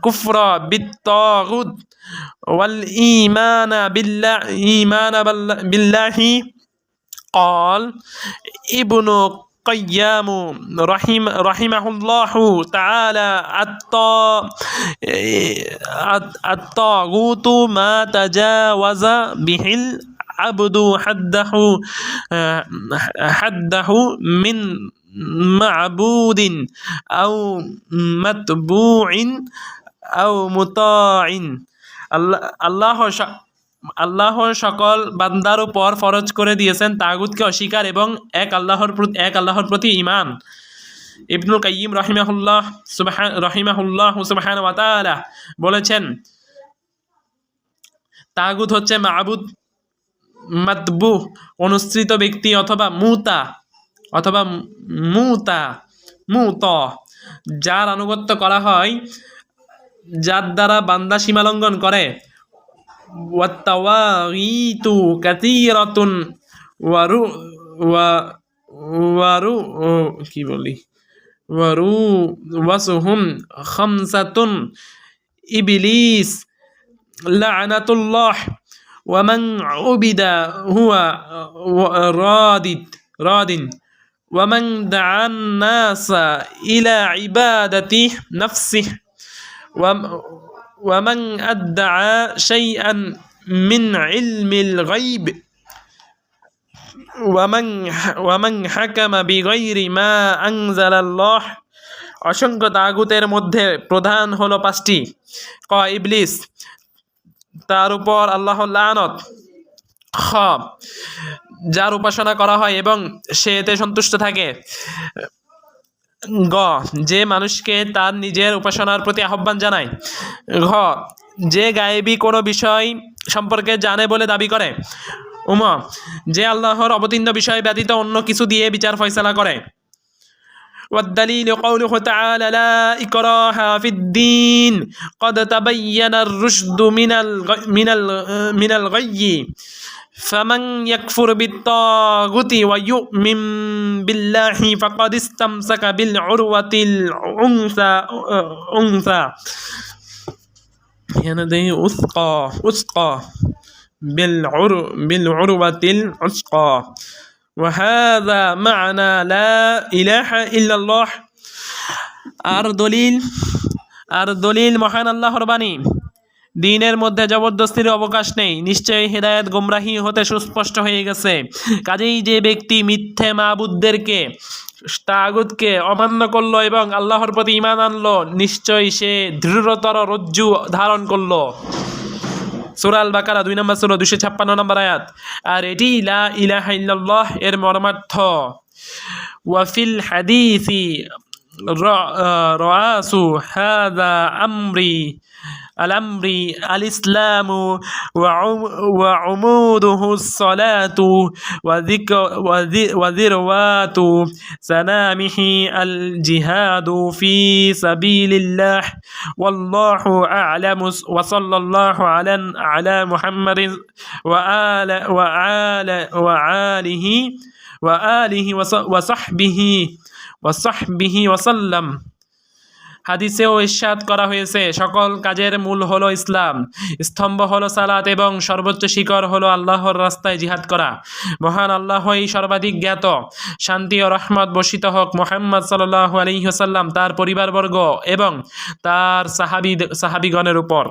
কুফরা বিত-তাগুত ওয়াল ঈমানা বিল্লাহি قال ابن قيم رحمه الله تعالى الطاغوت ما تجاوز به العبد حده من معبود أو متبوع أو مطاع আল্লাহর সকল বান্দার উপর ফরজ করে দিয়েছেন তাগুতকে অস্বীকার এবং এক আল্লাহর প্রতি ঈমান। ইবনুল কাইয়িম রাহিমাহুল্লাহ সুবহানাহু ওয়া তাআলা বলেছেন, তাগুত হচ্ছে মাবুদ, মাতবু অনুসৃত ব্যক্তি অথবা মুতা যার আনুগত্য করা হয়, যার দ্বারা বান্দা সীমালঙ্ঘন করে। ওয়াত্তাওয়াগীতু কাসীরাতুন ওয়াসুহুম খামসাতুন ইবলিস লা'নাতুল্লাহ ওয়া মান উবিদা হুয়া রাদিন ওয়া মান দা'আন নাসা ইলা ইবাদাতি নাফসিহি ومن أدعى شيئا من علم الغيب ومن حكم بغير ما أنزل الله। অসংখ্য তাগুতের মধ্যে প্রধান হলো 5টি। ক ইবলিস, তার উপর আল্লাহর লানত। খ যার উপাসনা করা হয় এবং সে এতে সন্তুষ্ট থাকে। গ যে মানুষকে তার নিজের উপাসনার প্রতি আহ্বান জানায়। ঘ যে গায়েবী কোনো বিষয় সম্পর্কে জানে বলে দাবি করে। যে আল্লাহর অবতীর্ণ বিষয় ব্যতীত অন্য কিছু দিয়ে বিচার ফয়সালা করে। والدليل قوله تعالى لا إكراه في الدين قد تبين الرشد من الغي فمن يكفر بالطاغوت ويؤمن بالله فقد استمسك بالعروة الأنثى يعني أثقى بالعروة العثقى وهذا معنى لا إله إلا الله। আর দলিল মহান আল্লাহর বাণী, দ্বীনের মধ্যে জবরদস্তির অবকাশ নেই, নিশ্চয়ই হিদায়াত গোমরাহি হতে সুস্পষ্ট হয়ে গেছে। কাজেই যে ব্যক্তি মিথ্যে মাবুদদেরকে তাগুতকে অমান্য করলো এবং আল্লাহর প্রতি ঈমান আনলো, নিশ্চয়ই সে দৃঢ়তর রজ্জু ধারণ করলো। সূরা আল বাকারা 2 নম্বর সূরা 256 নম্বর আয়াত। আর এটি লা ইলাহা ইল্লাল্লাহ এর মর্মার্থ। ওয়াফিল হাদিসি রাসু হাযা আমরি الأمر الإسلام وعموده الصلاة وذروات سنامه الجهاد في سبيل الله والله أعلم وصلى الله على محمد وآله وصحبه وسلم। হাদিসেও ইরশাদ করা হয়েছে, সকল কাজের মূল হলো ইসলাম, স্তম্ভ হলো সালাত এবং সর্বোচ্চ শিখর হলো আল্লাহর রাস্তায় জিহাদ করা। মহান আল্লাহই সর্বাধিক জ্ঞাত। শান্তি ও রহমত বর্ষিত হোক মুহাম্মদ সাল্লাল্লাহু আলাইহি ওয়াসাল্লাম, তার পরিবারবর্গ এবং তার সাহাবীগণের উপর।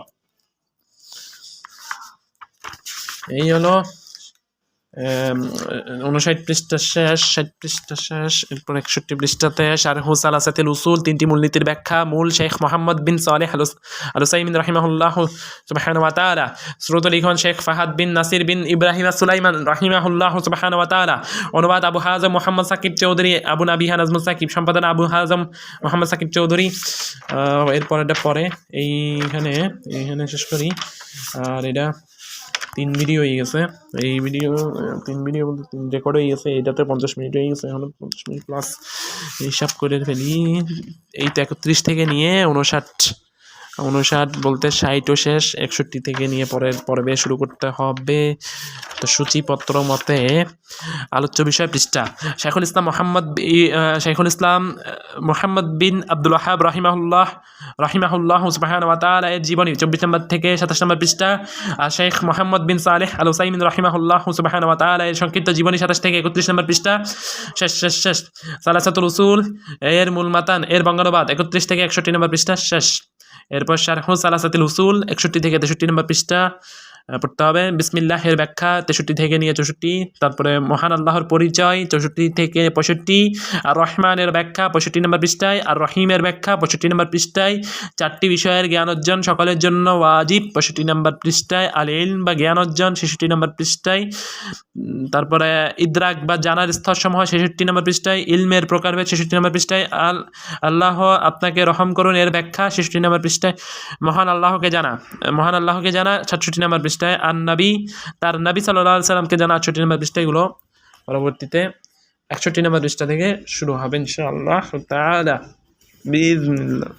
এই হলো 59 পৃষ্ঠা শেষ, 60 পৃষ্ঠা শেষ। এরপর 61 পৃষ্ঠাতে শারহু সালাসাতিল উসুল, 3টি মূলনীতির ব্যাখ্যা। মূল শেখ মোহাম্মদ বিন সালেহ আল উসাইমিন রাহিমাহুল্লাহ সুবহানাহু ওয়া তাআলা। শ্রোত লিখন শেখ ফাহাদ বিন নাসির বিন ইব্রাহিম সুলাইমান রাহিমাহুল্লাহ সুবহানাহু ওয়া তাআলা। অনুবাদ আবু হাজম মোহাম্মদ সাকিব চৌধুরী, আবু নাবিহা নাজমুল সাকিব। সম্পাদনা আবু হাজম মোহাম্মদ সাকিব চৌধুরী। এরপর এটা পরে এইখানে শেষ করি। আর এটা 3 ভিডিও হয়ে গেছে। এই ভিডিও 3 ভিডিও বলতে 3 রেকর্ড হয়ে গেছে। এটাতে 50 মিনিট হয়ে গেছে, এখন 50 মিনিট প্লাস হিসাব করে ফেলি। এইটা 31 থেকে নিয়ে 59 বলতে 60ও শেষ, 61 থেকে নিয়ে পর্বে শুরু করতে হবে। তো সূচিপত্র মতে আলোচ্য বিষয় পৃষ্ঠা। শেখুল ইসলাম মোহাম্মদ বিন আব্দুল ওয়াহাব রাহিমাহুল্লাহ সুবহানাহু ওয়া তাআলা এর জীবনী 24 নম্বর থেকে 27 নম্বর পৃষ্ঠা। আর শেখ মোহাম্মদ বিন সালেহ আল উসাইমিন রাহিমাহুল্লাহ সুবহানাহু ওয়া তাআলা এর সংক্ষিপ্ত জীবনী 27 থেকে 31 নম্বর পৃষ্ঠা। শেষ। সালাসাতুল উসুল এর মূল মাতান এর বঙ্গানুবাদ 31 থেকে 61 নম্বর পৃষ্ঠা শেষ। এরপর শারহু সালাসাতিল উসুল 61 থেকে 63 নম্বর পৃষ্ঠা পড়তে হবে। বিসমিল্লাহের ব্যাখ্যা 63 থেকে নিয়ে 64। তারপরে মহান আল্লাহর পরিচয় 64 থেকে 65। আর রহমানের ব্যাখ্যা 65 নম্বর পৃষ্ঠায়। আর রহিমের ব্যাখ্যা 65 নম্বর পৃষ্ঠায়। 4টি বিষয়ের জ্ঞান অর্জন সকলের জন্য ওয়াজিব 65 নম্বর পৃষ্ঠায়। আল ইলম বা জ্ঞান অর্জন 66 নম্বর পৃষ্ঠায়। তারপরে ইদরাক বা জানার স্তরসমূহ 66 নম্বর পৃষ্ঠায়। ইলমের প্রকারভেদ 66 নম্বর পৃষ্ঠায়। আল্লাহ আপনাকে রহম করুন এর ব্যাখ্যা 66 নম্বর পৃষ্ঠায়। মহান আল্লাহকে জানা 67 নম্বর পৃষ্ঠায়। আর নবী তার নবী সাল্লাল্লাহু আলাইহি সাল্লামকে জানা 68 নম্বর পৃষ্ঠাগুলো। পরবর্তীতে 61 নম্বর পৃষ্ঠা থেকে শুরু হবে ইনশাআল্লাহ তাআলা বিইজনিল্লাহ।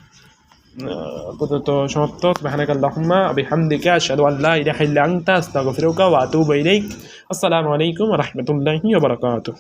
আপাতত সমাপ্ত। সুবহানাকাল্লাহুম্মা ওয়া বিহামদিকা আশহাদু আল লা ইলাহা ইল্লা আনতা আস্তাগফিরুকা ওয়া আতুবু ইলাইক। আসসালামু আলাইকুম ওয়া রাহমাতুল্লাহি ওয়া বারাকাতুহু।